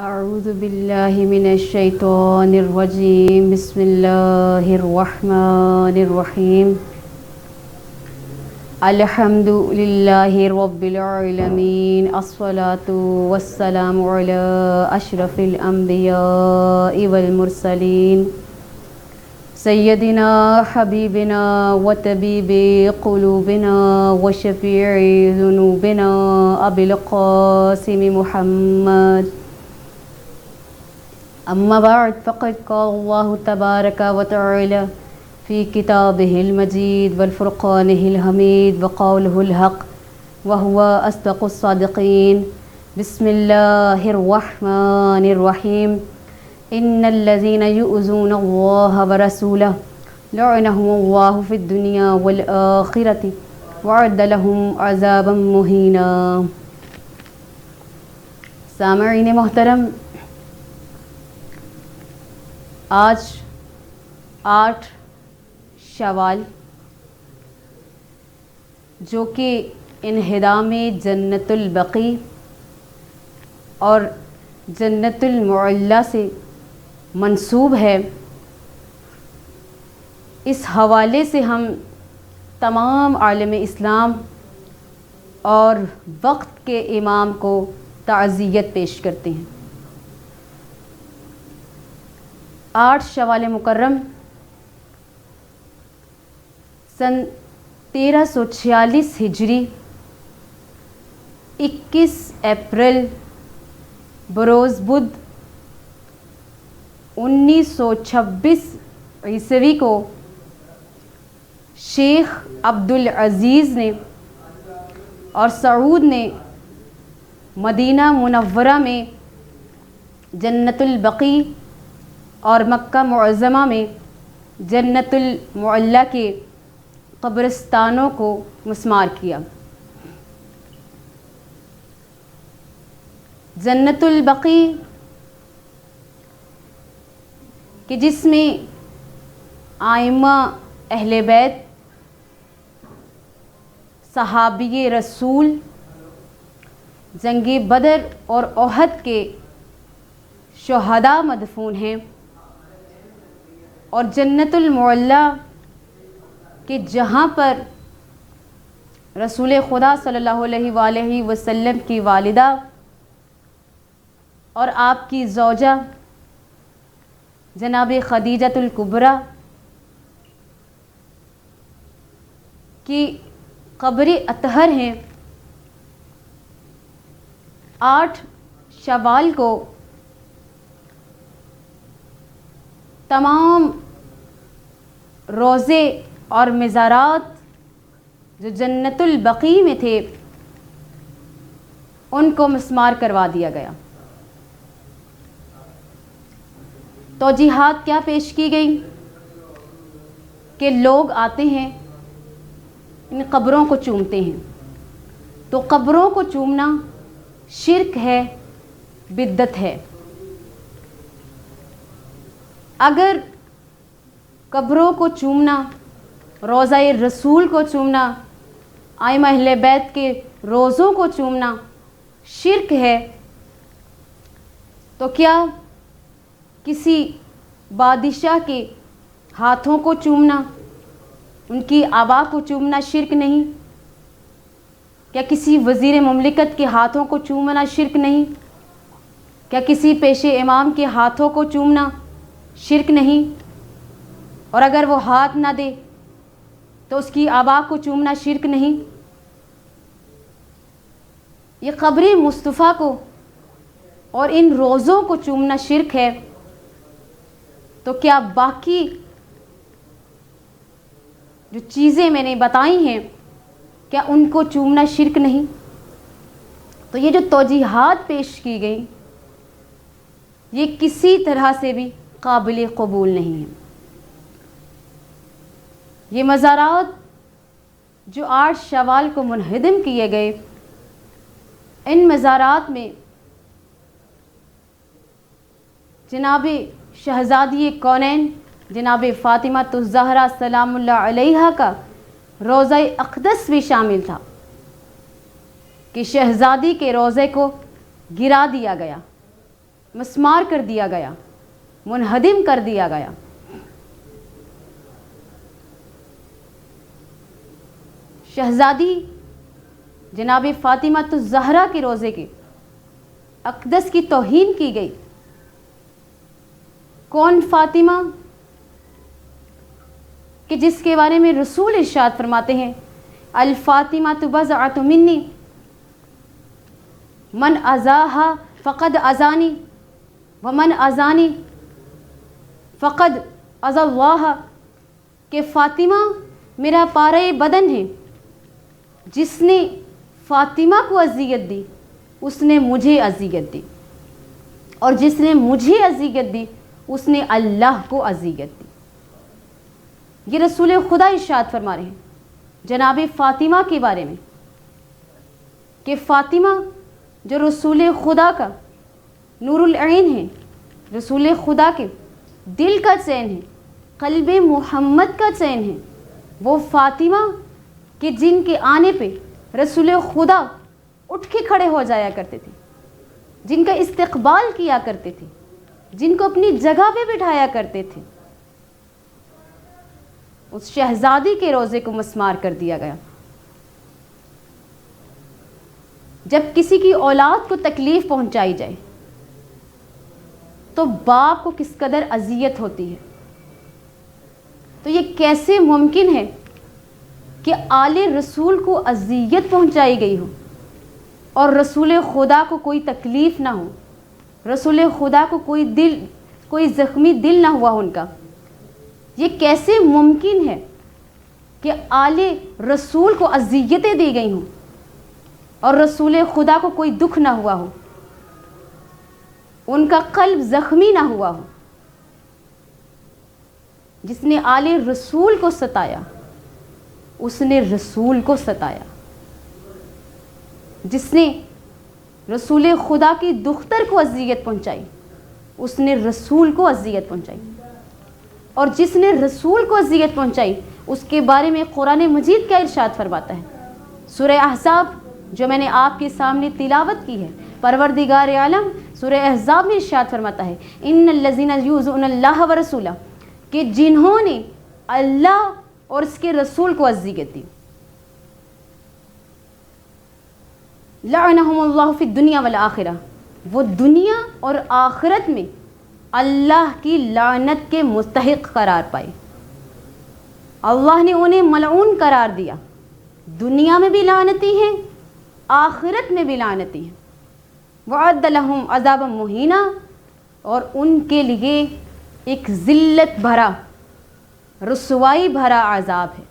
اعوذ باللہ من الشیطان الرجیم بسم اللہ الرحمن الرحیم الحمد للہ رب العالمین الصلاة والسلام علی اشرف الانبیاء والمرسلین سیدنا حبیبنا وطبیب قلوبنا وشفیع ذنوبنا ابی القاسم محمد اما بعد فقد قال اللہ تبارک وتعالی فی کتابہ المجید والفرقانہ الحمید وقولہ الحق وہو اصدق الصادقین بسم اللہ الرحمن الرحیم ان الذین یؤذون اللہ ورسولہ لعنہم اللہ فی الدنیا والآخرۃ وأعد لهم عذابا مہینا۔ سامعین محترم، آج 8 شوال جو کہ انہدام جنت البقیع اور جنت المعلیٰ سے منسوب ہے، اس حوالے سے ہم تمام عالم اسلام اور وقت کے امام کو تعزیت پیش کرتے ہیں۔ 8 شوال مکرم سن 1346 ہجری 21 اپریل بروز بدھ 1926 عیسوی کو شیخ عبدالعزیز نے اور سعود نے مدینہ منورہ میں جنت البقیع اور مکہ معظمہ میں جنت المعلیٰ کے قبرستانوں کو مسمار کیا۔ جنت البقیع کہ جس میں ائمہ اہل بیت، صحابی رسول، جنگ بدر اور احد کے شہداء مدفون ہیں، اور جنت المعلیٰ کہ جہاں پر رسول خدا صلی اللہ علیہ وآلہ وسلم کی والدہ اور آپ کی زوجہ جناب خدیجۃ الکبریٰ کی قبر اطہر ہیں۔ 8 شوال کو تمام روضے اور مزارات جو جنت البقیع میں تھے ان کو مسمار کروا دیا گیا۔ توجیحات کیا پیش کی گئی کہ لوگ آتے ہیں ان قبروں کو چومتے ہیں، تو قبروں کو چومنا شرک ہے، بدعت ہے۔ اگر قبروں کو چومنا، روضہ رسول کو چومنا، ائمہ اہل بیت کے روضوں کو چومنا شرک ہے، تو کیا کسی بادشاہ کے ہاتھوں کو چومنا، ان کی آبا کو چومنا شرک نہیں؟ کیا کسی وزیر مملکت کے ہاتھوں کو چومنا شرک نہیں؟ کیا کسی پیش امام کے ہاتھوں کو چومنا شرک نہیں؟ اور اگر وہ ہاتھ نہ دے تو اس کی آبا کو چومنا شرک نہیں؟ یہ قبر مصطفیٰ کو اور ان روضوں کو چومنا شرک ہے، تو کیا باقی جو چیزیں میں نے بتائی ہیں کیا ان کو چومنا شرک نہیں؟ تو یہ جو توجیحات پیش کی گئیں یہ کسی طرح سے بھی قابل قبول نہیں ہے۔ یہ مزارات جو 8 شوال کو منہدم کیے گئے، ان مزارات میں جناب شہزادی کونین جناب فاطمہ الزہرا سلام اللہ علیہا کا روضہ اقدس بھی شامل تھا کہ شہزادی کے روضے کو گرا دیا گیا مسمار کر دیا گیا، منہدم کر دیا گیا۔ شہزادی جناب فاطمہ الزہرا کے روضے کے اقدس کی توہین کی گئی۔ کون فاطمہ؟ کہ جس کے بارے میں رسول ارشاد فرماتے ہیں الفاطمہ بضعۃ منی من اذاہا فقد اذانی ومن اذانی فقد اذی اللہ، کہ فاطمہ میرا پارہ بدن ہے، جس نے فاطمہ کو اذیت دی اس نے مجھے اذیت دی، اور جس نے مجھے اذیت دی اس نے اللہ کو اذیت دی۔ یہ رسول خدا ارشاد فرما رہے ہیں جناب فاطمہ کے بارے میں کہ فاطمہ جو رسول خدا کا نور العین ہے، رسول خدا کے دل کا چین ہے، قلب محمد کا چین ہے، وہ فاطمہ کہ جن کے آنے پہ رسول خدا اٹھ کے کھڑے ہو جایا کرتے تھے، جن کا استقبال کیا کرتے تھے، جن کو اپنی جگہ پہ بٹھایا کرتے تھے، اس شہزادی کے روضے کو مسمار کر دیا گیا۔ جب کسی کی اولاد کو تکلیف پہنچائی جائے تو باپ کو کس قدر اذیت ہوتی ہے، تو یہ کیسے ممکن ہے کہ آل رسول کو اذیت پہنچائی گئی ہو اور رسول خدا کو کوئی تکلیف نہ ہو، رسول خدا کو کوئی زخمی دل نہ ہوا ان کا؟ یہ کیسے ممکن ہے کہ آل رسول کو اذیتیں دی گئی ہوں اور رسول خدا کو کوئی دکھ نہ ہوا ہو، ان کا قلب زخمی نہ ہوا ہو؟ جس نے آل رسول کو ستایا اس نے رسول کو ستایا، جس نے رسول خدا کی دختر کو اذیت پہنچائی اس نے رسول کو اذیت پہنچائی، اور جس نے رسول کو اذیت پہنچائی اس کے بارے میں قرآن مجید کیا ارشاد فرماتا ہے؟ سورہ احزاب جو میں نے آپ کے سامنے تلاوت کی ہے، پروردگار عالم سورہ احزاب میں ارشاد فرماتا ہے ان الذین یؤذون اللہ ورسولہ، کہ جنہوں نے اللہ اور اس کے رسول کو اذیت دی، لعنہم اللہ فی الدنیا والآخرہ، وہ دنیا اور آخرت میں اللہ کی لعنت کے مستحق قرار پائے۔ اللہ نے انہیں ملعون قرار دیا، دنیا میں بھی لعنتی ہیں، آخرت میں بھی لعنتی ہیں۔ وَعَدَّ لَهُمْ عَذَابًا مُهِينًا، اور ان کے لیے ایک ذلت بھرا، رسوائی بھرا عذاب ہے۔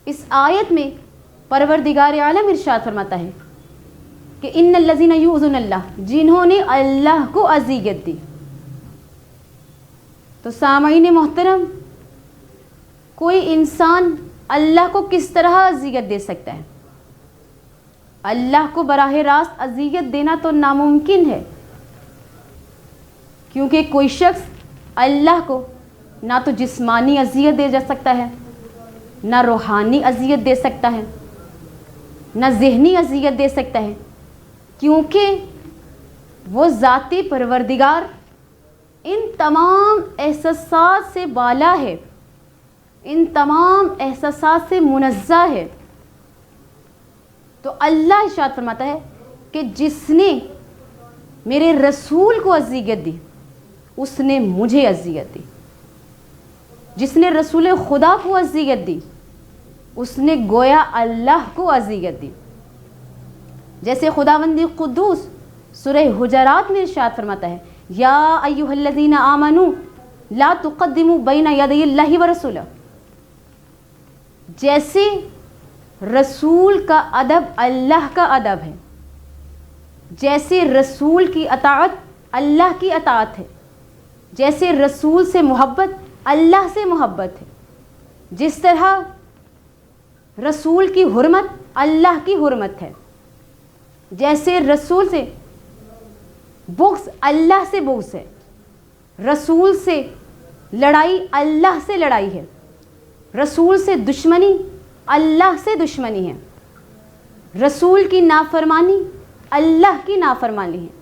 اس آیت میں پروردگار عالم ارشاد فرماتا ہے کہ ان الذین یؤذون اللہ، جنہوں نے اللہ کو اذیت دی۔ تو سامعین محترم، کوئی انسان اللہ کو کس طرح اذیت دے سکتا ہے؟ اللہ کو براہ راست اذیت دینا تو ناممکن ہے، کیونکہ کوئی شخص اللہ کو نہ تو جسمانی اذیت دے جا سکتا ہے، نہ روحانی اذیت دے سکتا ہے، نہ ذہنی اذیت دے سکتا ہے، کیونکہ وہ ذاتی پروردگار ان تمام احساسات سے بالا ہے، ان تمام احساسات سے منزہ ہے۔ تو اللہ ارشاد فرماتا ہے کہ جس نے میرے رسول کو اذیت دی اس نے مجھے اذیت دی، جس نے رسول خدا کو اذیت دی اس نے گویا اللہ کو اذیت دی۔ جیسے خداوند قدوس سورہ حجرات میں ارشاد فرماتا ہے یا ایھا الذین آمنوا لا تقدموا بین یدی اللہ ورسولہ، جیسے رسول کا ادب اللہ کا ادب ہے، جیسے رسول کی اطاعت اللہ کی اطاعت ہے، جیسے رسول سے محبت اللہ سے محبت ہے، جس طرح رسول کی حرمت اللہ کی حرمت ہے، جیسے رسول سے بغض اللہ سے بغض ہے، رسول سے لڑائی اللہ سے لڑائی ہے، رسول سے دشمنی اللہ سے دشمنی ہے، رسول کی نافرمانی اللہ کی نافرمانی ہے.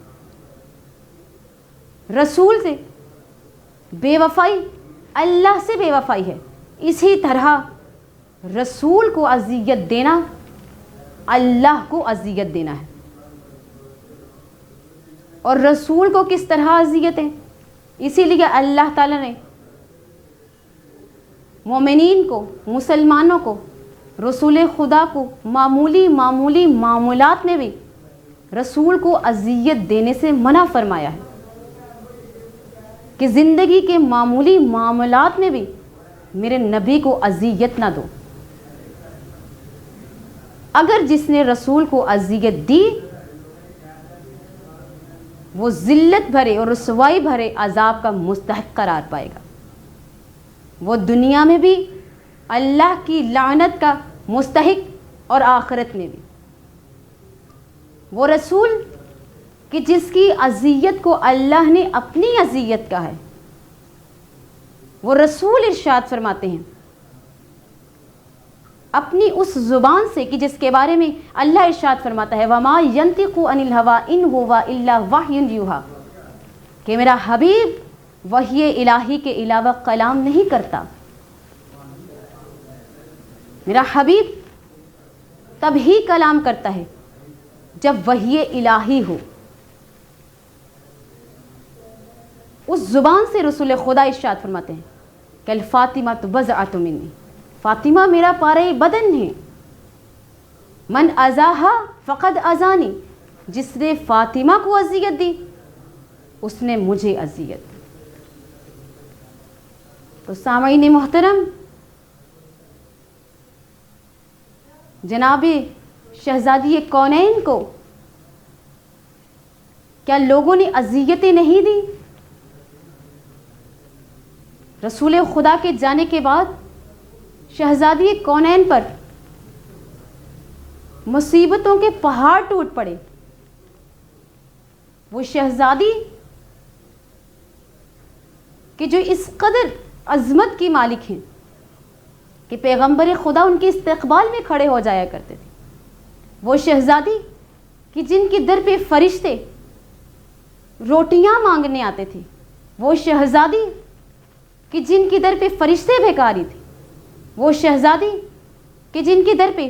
رسول سے بے وفائی اللہ سے بے وفائی ہے. اسی طرح رسول کو اذیت دینا اللہ کو اذیت دینا ہے. اور رسول کو کس طرح اذیت ہے؟ اسی لیے اللہ تعالیٰ نے مومنین کو، مسلمانوں کو، رسول خدا کو معمولی معمولات میں بھی رسول کو اذیت دینے سے منع فرمایا ہے کہ زندگی کے معمولی معاملات میں بھی میرے نبی کو اذیت نہ دو. اگر جس نے رسول کو اذیت دی وہ ذلت بھرے اور رسوائی بھرے عذاب کا مستحق قرار پائے گا. وہ دنیا میں بھی اللہ کی لعنت کا مستحق اور آخرت میں بھی. وہ رسول کہ جس کی اذیت کو اللہ نے اپنی اذیت کہا ہے، وہ رسول ارشاد فرماتے ہیں اپنی اس زبان سے کہ جس کے بارے میں اللہ ارشاد فرماتا ہے وَمَا يَنْطِقُ عَنِ الْهَوَىٰ إِنْ هُوَ إِلَّا وَحْيٌ يُوحَىٰ، کہ میرا حبیب وحی الہی کے علاوہ کلام نہیں کرتا. میرا حبیب تب ہی کلام کرتا ہے جب وحی الہی ہو. اس زبان سے رسول خدا ارشاد فرماتے ہیں کہ الفاطمہ بضعۃ منی، فاطمہ میرا پارے بدن ہے. من اذاہا فقد اذانی، جس نے فاطمہ کو اذیت دی اس نے مجھے اذیت دی. تو سامعین محترم، جناب شہزادی کونین کو کیا لوگوں نے اذیتیں نہیں دی؟ رسول خدا کے جانے کے بعد شہزادی کونین پر مصیبتوں کے پہاڑ ٹوٹ پڑے. وہ شہزادی کہ جو اس قدر عظمت کی مالک ہیں کہ پیغمبر خدا ان کے استقبال میں کھڑے ہو جایا کرتے تھے. وہ شہزادی کہ جن کے در پہ فرشتے روٹیاں مانگنے آتے تھے. وہ شہزادی کہ جن کی در پہ فرشتے بھیکاری تھے. وہ شہزادی کہ جن کی در پہ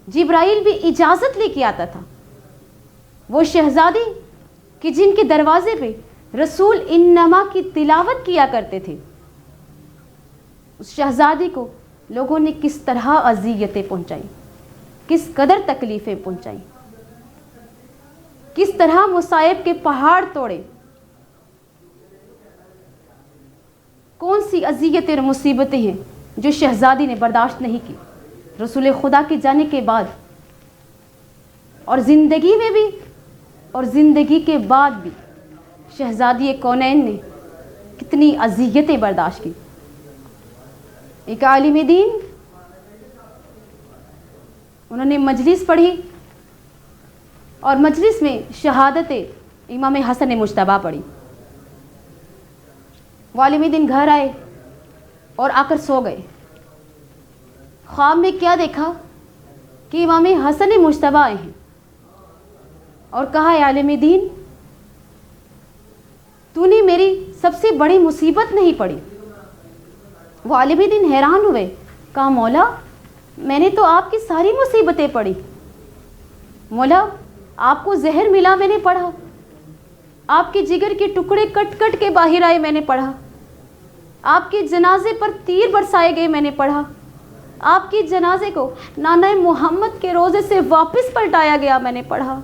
جبرائیل بھی اجازت لے کے آتا تھا. وہ شہزادی کہ جن کے دروازے پہ رسول انما کی تلاوت کیا کرتے تھے. اس شہزادی کو لوگوں نے کس طرح اذیتیں پہنچائیں، کس قدر تکلیفیں پہنچائیں، کس طرح مصائب کے پہاڑ توڑے. کون سی اذیتیں اور مصیبتیں ہیں جو شہزادی نے برداشت نہیں کی رسول خدا کے جانے کے بعد، اور زندگی میں بھی اور زندگی کے بعد بھی شہزادی کونین نے کتنی اذیتیں برداشت کی. ایک عالم دین انہوں نے مجلس پڑھی اور مجلس میں شہادت امام حسن مجتبیٰ پڑھی. وہ عالم دین گھر آئے اور آ کر سو گئے. خواب میں کیا دیکھا کہ امام حسن مجتبیٰ آئے ہیں اور کہا اے عالم دین، تو نے میری سب سے بڑی مصیبت نہیں پڑھی. وہ عالم دین حیران ہوئے، کہا مولا میں نے تو آپ کی ساری مصیبتیں پڑھی. مولا آپ کو زہر ملا میں نے پڑھا، آپ کے جگر کے ٹکڑے کٹ کٹ کے باہر آئے میں نے پڑھا، آپ کے جنازے پر تیر برسائے گئے میں نے پڑھا، آپ کے جنازے کو نانا محمد کے روزے سے واپس پلٹایا گیا میں نے پڑھا.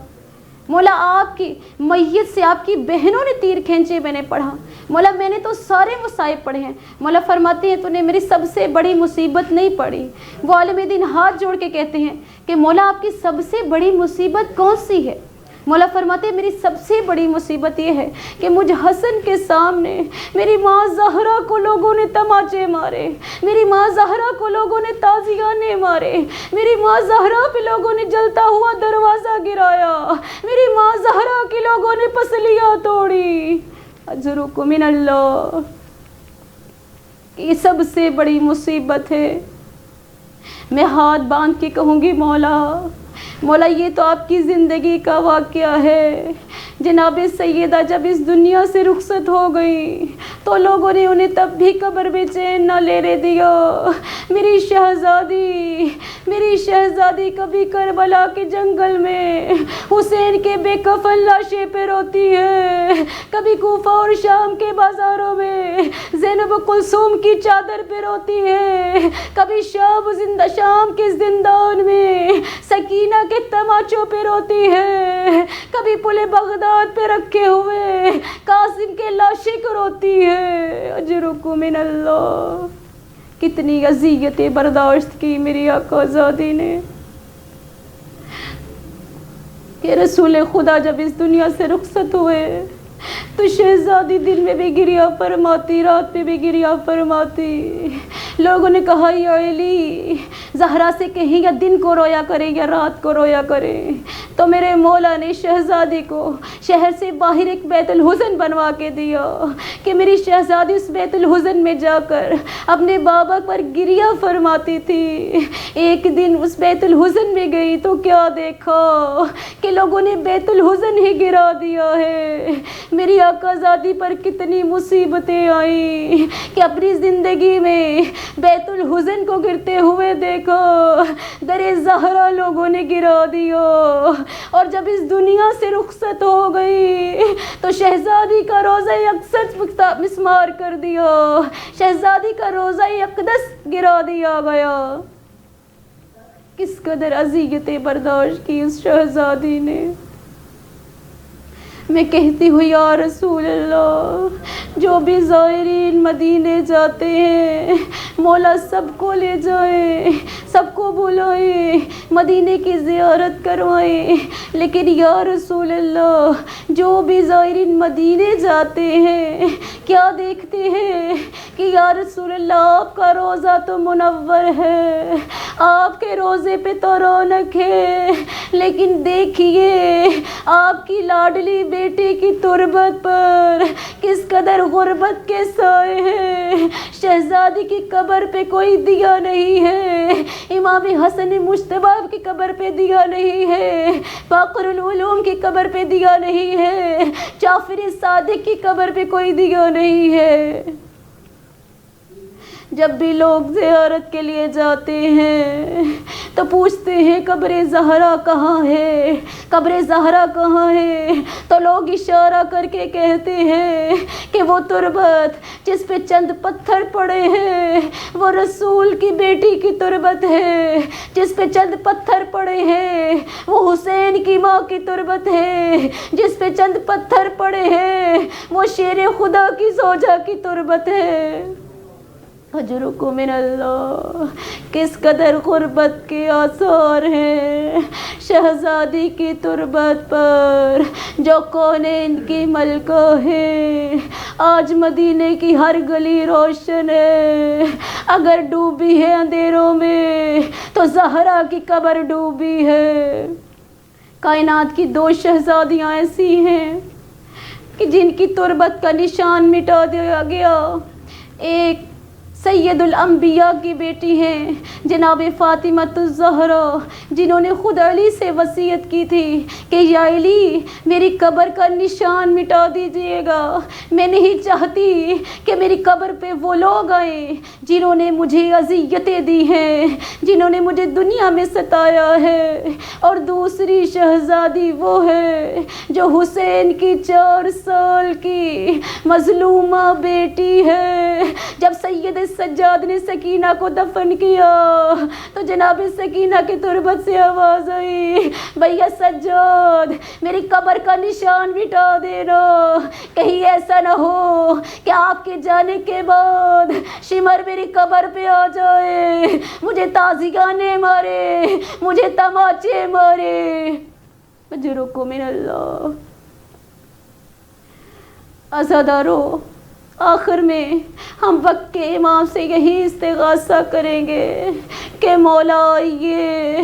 مولا آپ کی میت سے آپ کی بہنوں نے تیر کھینچے میں نے پڑھا. مولا میں نے تو سارے مصائب پڑھے ہیں. مولا فرماتے ہیں تو نے میری سب سے بڑی مصیبت نہیں پڑھی. وہ عالم دین ہاتھ جوڑ کے کہتے ہیں کہ مولا آپ کی سب سے بڑی مصیبت کون سی ہے؟ مولا فرماتے ہیں میری سب سے بڑی مصیبت یہ ہے کہ مجھ حسن کے سامنے میری ماں زہرا کو لوگوں نے تماچے مارے، میری ماں زہرا کو لوگوں نے تازیانے مارے، میری ماں زہرا پہ لوگوں نے جلتا ہوا دروازہ گرایا، میری ماں زہرا کی لوگوں نے پسلیاں توڑی. اجرکم من اللہ، یہ سب سے بڑی مصیبت ہے میں ہاتھ باندھ کے کہوں گی مولا، مولا یہ تو آپ کی زندگی کا واقعہ ہے۔ جناب سیدہ جب اس دنیا سے رخصت ہو گئی تو لوگوں نے انہیں تب بھی قبر میں چین نہ لینے دیا۔ میری شہزادی، میری شہزادی کبھی کربلا کے جنگل میں حسین کے بے کفن لاشیں پہ روتی ہے، کبھی کوفہ اور شام کے بازاروں میں زینب کلثوم کی چادر پہ روتی ہے، کبھی شام کے زندان میں سکینہ کے تماچوں پہ روتی ہے، کبھی پل بغداد پہ رکھے ہوئے قاسم کے لاشیں کو روتی ہے۔ اجرکم من اللہ، کتنی اذیتیں برداشت کی میری آقا زادی نے کہ رسول خدا جب اس دنیا سے رخصت ہوئے تو شہزادی دن میں بھی گریہ فرماتی، رات میں بھی گریہ فرماتی۔ لوگوں نے کہا یا علی، زہرا سے کہیں یا دن کو رویا کرے یا رات کو رویا کرے، تو میرے مولا نے شہزادی کو شہر سے باہر ایک بیت الحزن بنوا کے دیا کہ میری شہزادی اس بیت الحزن میں جا کر اپنے بابا پر گریہ فرماتی تھی۔ ایک دن اس بیت الحزن میں گئی تو کیا دیکھا کہ لوگوں نے بیت الحزن ہی گرا دیا ہے۔ میری آقا زادی پر کتنی مصیبتیں آئیں کہ اپنی زندگی میں بیت الحزن کو گرتے ہوئے دیکھا، در زہرا لوگوں نے گرا دیا، اور جب اس دنیا سے رخصت ہو گئی تو شہزادی کا روضہ اقدس مسمار کر دیا، شہزادی کا روضہ اقدس گرا دیا گیا۔ کس قدر اذیتیں برداشت کی اس شہزادی نے۔ میں کہتی ہوں یا رسول اللہ، جو بھی زائرین مدینے جاتے ہیں مولا سب کو لے جائیں، سب کو بلائیں، مدینے کی زیارت کروائیں، لیکن یا رسول اللہ جو بھی زائرین مدینے جاتے ہیں کیا دیکھتے ہیں کہ یا رسول اللہ آپ کا روضہ تو منور ہے، آپ کے روضے پہ تو رونق ہے، لیکن دیکھیے آپ کی لاڈلی بیٹی کی تربت پر کس قدر غربت کے سائے ہیں۔ شہزادی کی قبر پہ کوئی دیا نہیں ہے، امام حسن مجتبی کی قبر پہ دیا نہیں ہے، فاخر العلوم کی قبر پہ دیا نہیں ہے، جعفر صادق کی قبر پہ کوئی دیا نہیں ہے۔ جب بھی لوگ زیارت کے لیے جاتے ہیں تو پوچھتے ہیں قبر زہرا کہاں ہے، قبر زہرا کہاں ہے، تو لوگ اشارہ کر کے کہتے ہیں کہ وہ تربت جس پہ چند پتھر پڑے ہیں وہ رسول کی بیٹی کی تربت ہے، جس پہ چند پتھر پڑے ہیں وہ حسین کی ماں کی تربت ہے، جس پہ چند پتھر پڑے ہیں وہ شیر خدا کی زوجہ کی تربت ہے۔ اجرکم من اللہ، کس قدر غربت کے آثار ہیں شہزادی کی تربت پر جو کونین کی ملکہ ہے۔ آج مدینے کی ہر گلی روشن ہے، اگر ڈوبی ہے اندھیروں میں تو زہرا کی قبر ڈوبی ہے۔ کائنات کی دو شہزادیاں ایسی ہیں کہ جن کی تربت کا نشان مٹا دیا گیا۔ ایک سید الانبیاء کی بیٹی ہیں جناب فاطمہ الزہرا، جنہوں نے خود علی سے وصیت کی تھی کہ یا علی میری قبر کا نشان مٹا دیجئے گا، میں نہیں چاہتی کہ میری قبر پہ وہ لوگ آئیں جنہوں نے مجھے اذیتیں دی ہیں، جنہوں نے مجھے دنیا میں ستایا ہے۔ اور دوسری شہزادی وہ ہے جو حسین کی 4 سال کی مظلومہ بیٹی ہے۔ جب سید سجاد نے سکینہ کو دفن کیا تو جناب سکینہ کی تربت سے آواز آئی، بھیا سجاد میری قبر کا نشان مٹا دینا، کہیں ایسا نہ ہو کہ آپ کے جانے کے بعد شمر میری قبر پہ آ جائے، مجھے تازیانے مارے، مجھے تماچے مارے۔ اجرکم من اللہ۔ عزادارو، آخر میں ہم وقت کے امام سے یہی استغاثہ کریں گے کہ مولا آئیے،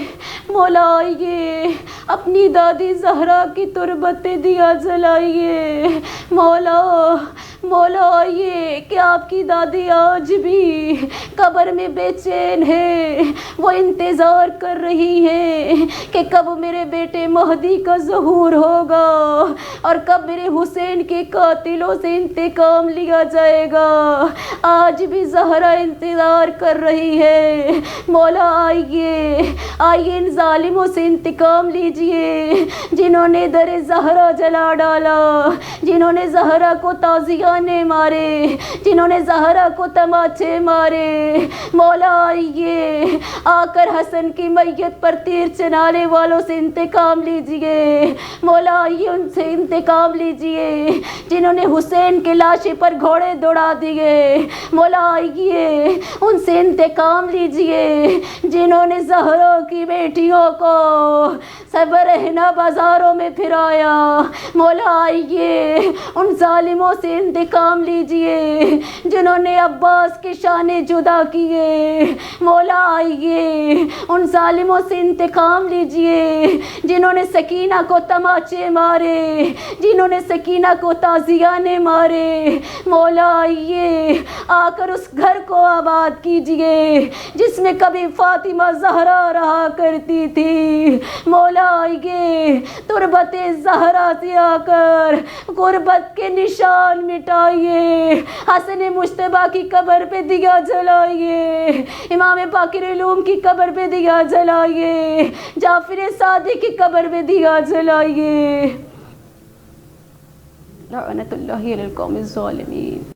مولا آئیے، اپنی دادی زہرا کی تربت دیا جلائیے، مولا مولا آئیے کہ آپ کی دادی آج بھی قبر میں بے چین ہے، وہ انتظار کر رہی ہیں کہ کب میرے بیٹے مہدی کا ظہور ہوگا اور کب میرے حسین کے قاتلوں سے انتقام لیا جائے گا۔ آج بھی زہرا انتظار کر رہی ہے، مولا آئیے، آئیے ان ظالموں سے انتقام لیجئے جنہوں نے در زہرا جلا ڈالا، جنہوں نے زہرا کو تازیانے مارے، جنہوں نے زہرا کو تماچے مارے۔ مولا آئیے، آ کر حسن کی میت پر تیر چلانے والوں سے انتقام لیجئے، مولا آئیے ان سے انتقام لیجئے جنہوں نے حسین کے لاشے پر گھوڑے دوڑا دیے، مولا آئیے ان سے انتقام لیجئے جنہوں نے زہرا کی بیٹیوں کو برہنہ بازاروں میں پھرایا، مولا آئیے ان ظالموں سے انتقام لیجئے جنہوں نے عباس کے شانے جدا کیے، مولا آئیے ان ظالموں سے انتقام لیجئے جنہوں نے سکینہ کو تماچے مارے، جنہوں نے سکینہ کو تازیانے مارے، مولا آئیے آ کر اس گھر کو آباد کیجئے جس میں کبھی فاطمہ زہرا رہا کرتی تھی، مولا آئیے تربت زہرا سے آ کر غربت کے نشان مٹائیے، حسن مجتبیٰ کی قبر پہ دیا جلائیے، امام باقر علوم کی قبر پہ دیا جلائیے، جعفر صادق کی قبر پہ دیا جلائیے۔ لعنت اللہ علی القوم الظالمین۔